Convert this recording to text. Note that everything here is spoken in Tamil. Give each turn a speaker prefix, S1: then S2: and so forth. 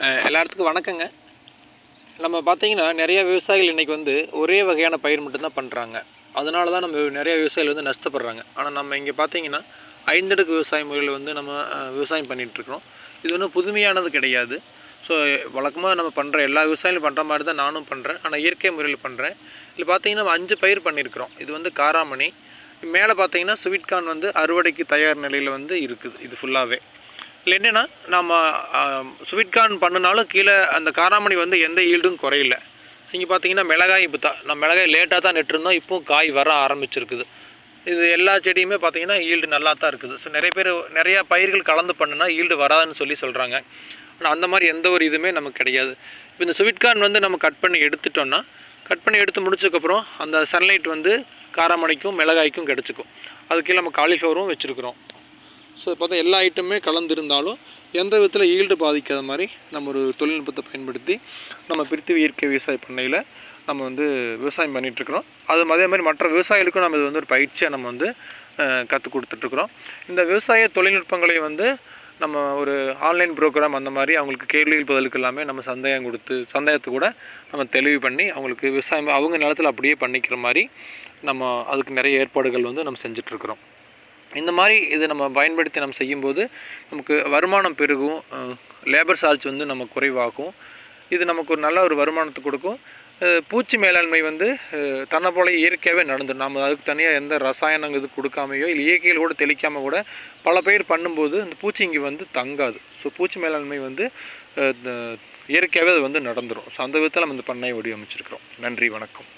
S1: எல்லாத்துக்கும் வணக்கங்க. நம்ம பார்த்தீங்கன்னா, நிறைய விவசாயிகள் இன்றைக்கி வந்து ஒரே வகையான பயிர் மட்டும்தான் பண்ணுறாங்க. அதனால தான் நம்ம நிறைய விவசாயிகள் வந்து நஷ்டப்படுறாங்க. ஆனால் நம்ம இங்கே பார்த்தீங்கன்னா, 5 அடுக்கு விவசாய முறையில் வந்து நம்ம விவசாயம் பண்ணிகிட்ருக்குறோம். இது ஒன்றும் புதுமையானது கிடையாது. ஸோ வழக்கமாக நம்ம பண்ணுற எல்லா விவசாயிகளும் பண்ணுற மாதிரி தான் நானும் பண்ணுறேன். ஆனால் இயற்கை முறையில் பண்ணுறேன். இதில் பார்த்தீங்கன்னா, நம்ம 5 பயிர் பண்ணியிருக்கிறோம். இது வந்து காராமணி. மேலே பார்த்தீங்கன்னா, ஸ்வீட் கார்ன் வந்து அறுவடைக்கு தயார் நிலையில் வந்து இருக்குது. இது ஃபுல்லாகவே. இதில் என்னென்னா, நம்ம ஸ்வீட் கார்ன் பண்ணுனாலும் கீழே அந்த காராமணி வந்து எந்த ஈல்டும் குறையில. இங்கே பார்த்தீங்கன்னா, மிளகாய் இப்போ நம்ம மிளகாய் லேட்டாக தான் நட்டுருந்தோம். இப்போவும் காய் வர ஆரம்பிச்சிருக்குது. இது எல்லா செடியுமே பார்த்தீங்கன்னா ஈல்டு நல்லா தான் இருக்குது. ஸோ நிறைய பேர் நிறையா பயிர்கள் கலந்து பண்ணுனா ஈல்டு வராதுன்னு சொல்கிறாங்க. ஆனால் அந்த மாதிரி எந்த ஒரு இதுவுமே நமக்கு கிடையாது. இப்போ இந்த ஸ்வீட் கார்ன் வந்து நம்ம கட் பண்ணி எடுத்துட்டோம்னா, கட் பண்ணி எடுத்து முடிச்சதுக்கப்புறம் அந்த சன்லைட் வந்து காராமணிக்கும் மிளகாய்க்கும் கிடச்சிக்கும். அது கீழே நம்ம காலிஃப்ளவரும் வச்சுருக்குறோம். ஸோ பார்த்தா எல்லா ஐட்டமே கலந்துருந்தாலும் எந்த விதத்தில் ஈல்டு பாதிக்காத மாதிரி நம்ம ஒரு தொழில்நுட்பத்தை பயன்படுத்தி நம்ம பிரித்திவி இயற்கை விவசாய பண்ணையில் நம்ம வந்து விவசாயம் பண்ணிகிட்ருக்குறோம். அதே மாதிரி மற்ற விவசாயிகளுக்கும் நம்ம இது வந்து ஒரு பயிற்சியாக நம்ம வந்து கற்றுக் கொடுத்துட்ருக்குறோம். இந்த விவசாய தொழில்நுட்பங்களை வந்து நம்ம ஒரு ஆன்லைன் ப்ரோக்ராம் அந்த மாதிரி அவங்களுக்கு கேள்விகள் பதிலுக்கு எல்லாமே நம்ம சந்தேகத்தை கூட நம்ம தெளிவு பண்ணி அவங்களுக்கு விவசாயம் அவங்க நிலத்தில் அப்படியே பண்ணிக்கிற மாதிரி நம்ம அதுக்கு நிறைய ஏற்பாடுகள் வந்து நம்ம செஞ்சிட்ருக்குறோம். இந்த மாதிரி இதை நம்ம பயன்படுத்தி நம்ம செய்யும்போது நமக்கு வருமானம் பெருகும், லேபர் சார்ஜ் வந்து நம்ம குறைவாகும். இது நமக்கு ஒரு நல்ல ஒரு வருமானத்தை கொடுக்கும். பூச்சி மேலாண்மை வந்து தன்னை போல இயற்கையாகவே நடந்துடும். நம்ம அதுக்கு தனியாக எந்த ரசாயனம் இது கொடுக்காமையோ இல்லை இயற்கையில் கூட தெளிக்காமல் கூட பல பயிர் பண்ணும்போது அந்த பூச்சி இங்கே வந்து தங்காது. ஸோ பூச்சி மேலாண்மை வந்து இயற்கையாகவே அது வந்து நடந்துடும். ஸோ அந்த விதத்தில் நம்ம இந்த பண்ணையை வடிவமைச்சிருக்கிறோம். நன்றி, வணக்கம்.